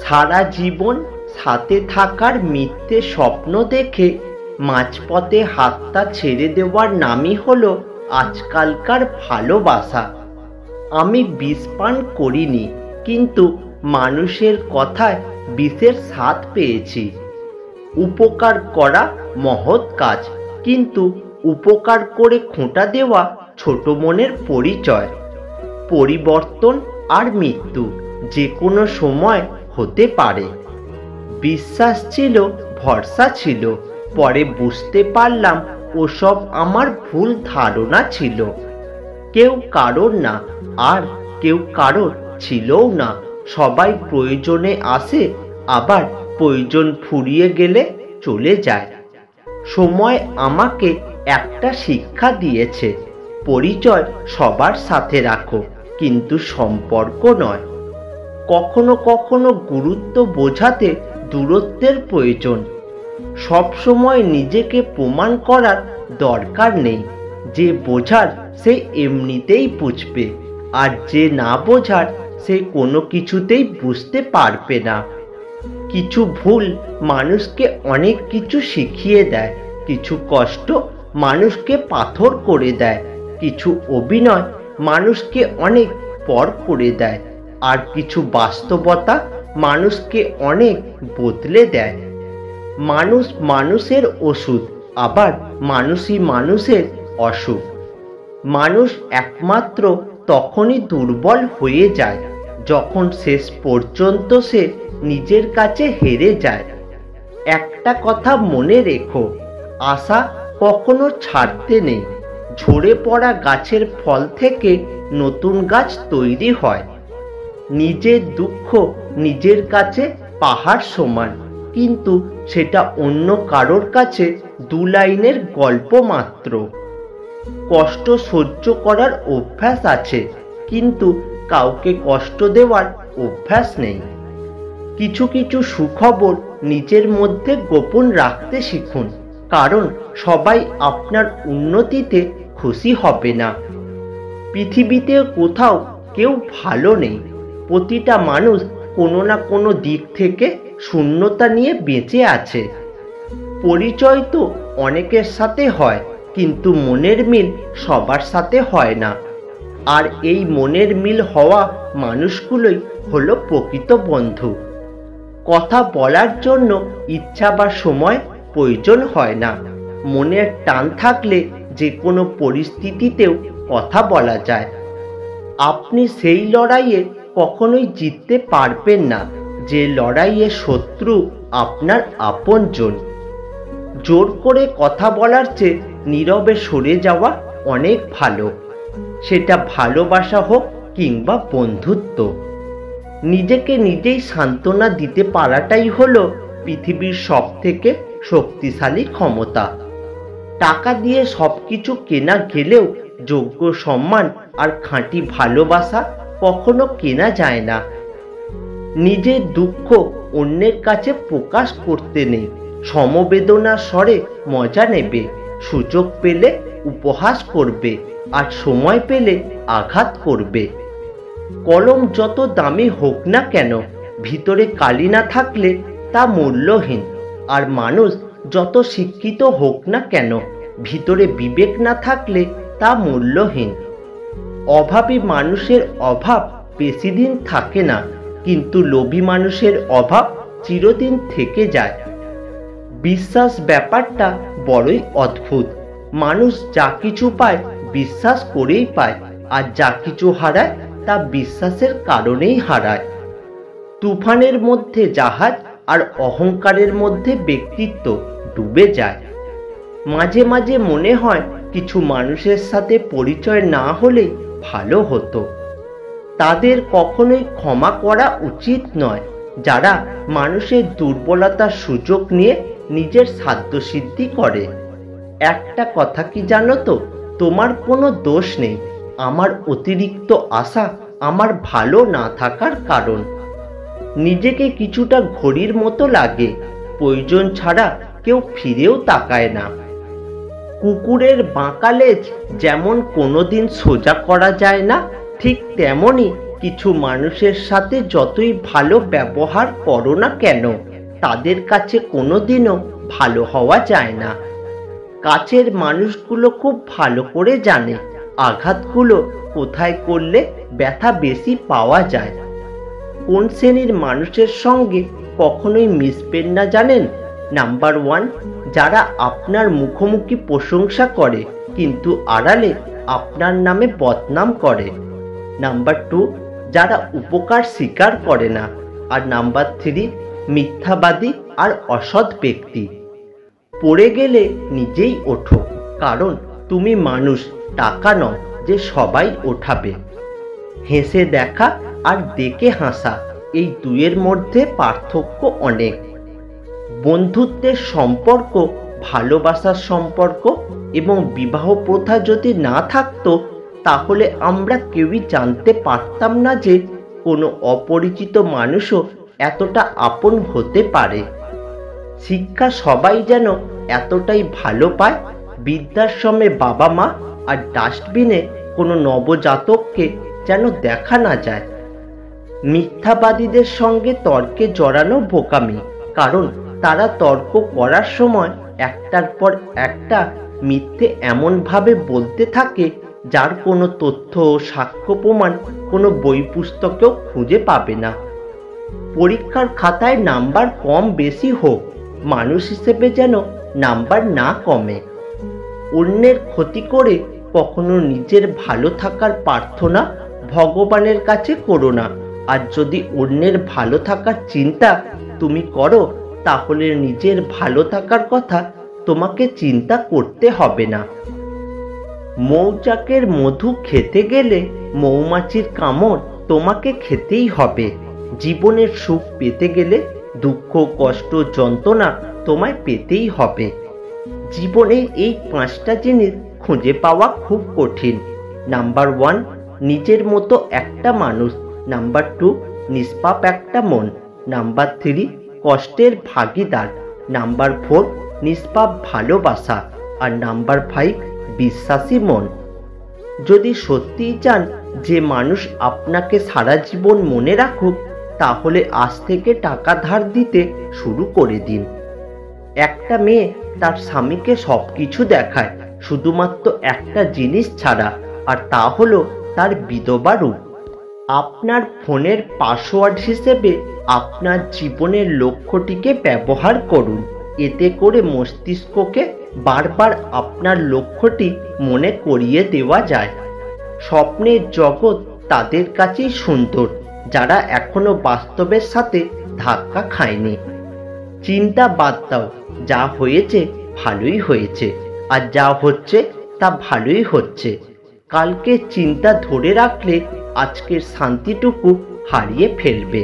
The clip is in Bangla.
সারা জীবন সাথে থাকার মিথ্যে স্বপ্ন দেখে মাঝপথে হাতটা ছেড়ে দেওয়ার নামই হলো আজকালকার ভালোবাসা। আমি বিষ পান করিনি, কিন্তু মানুষের কথায় বিষের স্বাদ পেয়েছি। উপকার করা মহৎ কাজ, কিন্তু উপকার করে খোঁটা দেওয়া ছোট মনের পরিচয়। পরিবর্তন আর মৃত্যু যে কোনো সময় হতে পারে। বিশ্বাস ছিল, ভরসা ছিল, পরে বুঝতে পারলাম ওসব আমার ভুল ধারণা ছিল। কেউ কারোর না, আর কেউ কারোর ছিলও না। সবাই প্রয়োজনে আসে, আবার প্রয়োজন ফুরিয়ে গেলে চলে যায়। সময় আমাকে একটা শিক্ষা দিয়েছে, পরিচয় সবার সাথে রাখো, কিন্তু সম্পর্ক নয়। কখনো কখনো গুরুত্ব বোঝাতে দূরত্বের প্রয়োজন। সব সময় নিজেকে প্রমাণ করার দরকার নেই। যে বোঝার সে এমনিতেই বুঝবে, আর যে না বোঝার সে কোনো কিছুতেই বুঝতে পারবে না। কিছু ভুল মানুষকে অনেক কিছু শিখিয়ে দেয়, কিছু কষ্ট মানুষকে পাথর করে দেয়, কিছু অভিনয় মানুষকে অনেক পর করে দেয়, আর কিছু বাস্তবতা মানুষকে অনেক বদলে দেয়। মানুষ মানুষের ওষুধ, আবার মানুষই মানুষের অসুখ। মানুষ একমাত্র তখনই দুর্বল হয়ে যায় যখন শেষ পর্যন্ত সে নিজের কাছে হেরে যায়। একটা কথা মনে রেখো, আশা কখনো ছাড়তে নেই। ঝরে পড়া গাছের ফল থেকে নতুন গাছ তৈরি হয়। নিজের দুঃখ নিজের কাছে পাহাড় সমান, কিন্তু সেটা অন্য কারোর কাছে 2 লাইনের গল্প মাত্র। কষ্ট সহ্য করার অভ্যাস আছে, কিন্তু কাউকে কষ্ট দেওয়ার অভ্যাস নেই। কিছু কিছু সুখবর নিজের মধ্যে গোপন রাখতে শিখুন, কারণ সবাই আপনার উন্নতিতে খুশি হবে না। পৃথিবীতে কোথাও কেউ ভালো নেই। প্রতিটা মানুষ কোনো না কোনো দিক থেকে শূন্যতা নিয়ে বেঁচে আছে। পরিচয় তো অনেকের সাথে হয়, কিন্তু মনের মিল সবার সাথে হয় না। আর এই মনের মিল হওয়া মানুষগুলোই হলো প্রকৃত বন্ধু। কথা বলার জন্য ইচ্ছা বা সময় প্রয়োজন হয় না। মনের টান থাকলে যে কোনো পরিস্থিতিতেও কথা বলা যায়। আপনি সেই লড়াইয়ে কখনোই জিততে পারবেন না যে লড়াইয়ে শত্রু আপনার আপনজন। জোর করে কথা বলার চেয়ে নীরবে সরে যাওয়া অনেক ভালো, সেটা ভালোবাসা হোক কিংবা বন্ধুত্ব। নিজেকে নিজেই সান্ত্বনা দিতে পারাটাই হলো পৃথিবীর সবথেকে শক্তিশালী ক্ষমতা। টাকা দিয়ে সবকিছু কেনা গেলেও যোগ্য সম্মান আর খাঁটি ভালোবাসা কখনো কেনা যায় না। নিজের দুঃখ অন্যের কাছে প্রকাশ করতে নেই। সমবেদনার স্বরে মজা নেবে, সুযোগ পেলে উপহাস করবে, আর সময় পেলে আঘাত করবে। কলম যত দামি হোক না কেন, ভিতরে কালি না থাকলে তা মূল্যহীন। আর মানুষ যত শিক্ষিত হোক না কেন, ভিতরে বিবেক না থাকলে তা মূল্যহীন। অভাবী মানুষের অভাব বেশি দিন থাকে না, কিন্তু লোভী মানুষের অভাব চিরদিন থেকে যায়। বিশ্বাস ব্যাপারটা বড়ই অদ্ভুত। মানুষ যা কিছু পায় বিশ্বাস করেই পায়, আর যা কিছু হারায় তা বিশ্বাসের কারণেই হারায়। তুফানের মধ্যে জাহাজ আর অহংকারের মধ্যে ব্যক্তিত্ব ডুবে যায়। মাঝে মাঝে মনে হয় কিছু মানুষের সাথে পরিচয় না হলে ভালো হতো। তাদের কখনোই ক্ষমা করা উচিত নয়, যারা মানুষের দুর্বলতার সুযোগ নিয়ে নিজের সাধ্যসিদ্ধি করে। একটা কথা কি জানো তো, তোমার কোনো দোষ নেই। আমার অতিরিক্ত আশা আমার ভালো না থাকার কারণ। নিজেকে কিছুটা ঘড়ির মতো লাগে, প্রয়োজন ছাড়া কেউ ফিরেও তাকায় না। কুকুরের বাঁকা লেজ যেমন কোনোদিন সোজা করা যায় না, ঠিক তেমনি কিছু মানুষের সাথে যতই ভালো ব্যবহার করো না কেন, তাদের কাছে কোনোদিনও ভালো হওয়া যায় না। কাছের মানুষগুলো খুব ভালো করে জানে আঘাতগুলো কোথায় করলে ব্যথা বেশি পাওয়া যায়। কোন শ্রেণীর মানুষের সঙ্গে কখনোই মিশবেন না জানেন? নাম্বার 1, যারা আপনার মুখোমুখি প্রশংসা করে কিন্তু আড়ালে আপনার নামে বদনাম করে। নাম্বার 2, যারা উপকার স্বীকার করে না। আর নাম্বার 3, মিথ্যাবাদী আর অসৎ ব্যক্তি। পড়ে গেলে নিজেই ওঠো, কারণ তুমি মানুষ, টাকা নয় যে সবাই ওঠাবে। হেসে দেখা আর দেখে হাসা, এই দুয়ের মধ্যে পার্থক্য অনেক। বন্ধুত্বের সম্পর্ক, ভালোবাসার সম্পর্ক এবং বিবাহ প্রথা যদি না থাকতো, তাহলে আমরা কেউই জানতে পারতাম না যে কোনো অপরিচিত মানুষও এতটা আপন হতে পারে। শিক্ষা সবাই যেন এতটাই ভালো পায়, বৃদ্ধাশ্রমে বাবা মা আর ডাস্টবিনে কোনো নবজাতককে যেন দেখা না যায়। মিথ্যাবাদীদের সঙ্গে তর্কে জড়ানো বোকামি, কারণ তারা তর্ক করার সময় একটার পর একটা মিথ্যে এমনভাবে বলতে থাকে যার কোনো তথ্য ও সাক্ষ্য প্রমাণ কোনো বই পুস্তকেও খুঁজে পাবে না। পরীক্ষার খাতায় নাম্বার কম বেশি হোক, মানুষ হিসেবে যেন নাম্বার না কমে। অন্যের ক্ষতি করে কখনো নিজের ভালো থাকার প্রার্থনা ভগবানের কাছে করো না। আর যদি অন্যের ভালো থাকার চিন্তা তুমি করো, তাহলে নিজের ভালো থাকার কথা তোমাকে চিন্তা করতে হবে না। মৌচাকের মধু খেতে গেলে মৌমাছির কামড় তোমাকে খেতেই হবে। জীবনের সুখ পেতে গেলে দুঃখ, কষ্ট, যন্ত্রণা তোমায় পেতেই হবে। জীবনে এই 5টা জিনিস খুঁজে পাওয়া খুব কঠিন। নাম্বার 1, নিজের মতো একটা মানুষ। নাম্বার 2, নিষ্পাপ একটা মন। নাম্বার 3, কষ্টের ভাগিদার। নাম্বার 4, নিষ্পাপ ভালোবাসা। আর নাম্বার 5, বিশ্বাসী মন। যদি সত্যিই চান যে মানুষ আপনাকে সারা জীবন মনে রাখুক, তাহলে আজ থেকে টাকা ধার দিতে শুরু করে দিন। একটা মেয়ে তার স্বামীকে সবকিছু দেখায়, শুধুমাত্র একটা জিনিস ছাড়া, আর তা হলো তার বিধবা রূপ। আপনার ফোনের পাসওয়ার্ড হিসেবে আপনার জীবনের লক্ষ্যটিকে ব্যবহার করুন। এতে করে মস্তিষ্ককে বারবার আপনার লক্ষ্যটি মনে করিয়ে দেওয়া যায়। স্বপ্নের জগৎ তাদের কাছেই সুন্দর যারা এখনো বাস্তবের সাথে ধাক্কা খায়নি। চিন্তা বাদ দাও, যা হয়েছে ভালোই হয়েছে, আর যা হচ্ছে তা ভালোই হচ্ছে। কালকে চিন্তা ধরে রাখলে আজকের শান্তিটুকু হারিয়ে ফেলবে।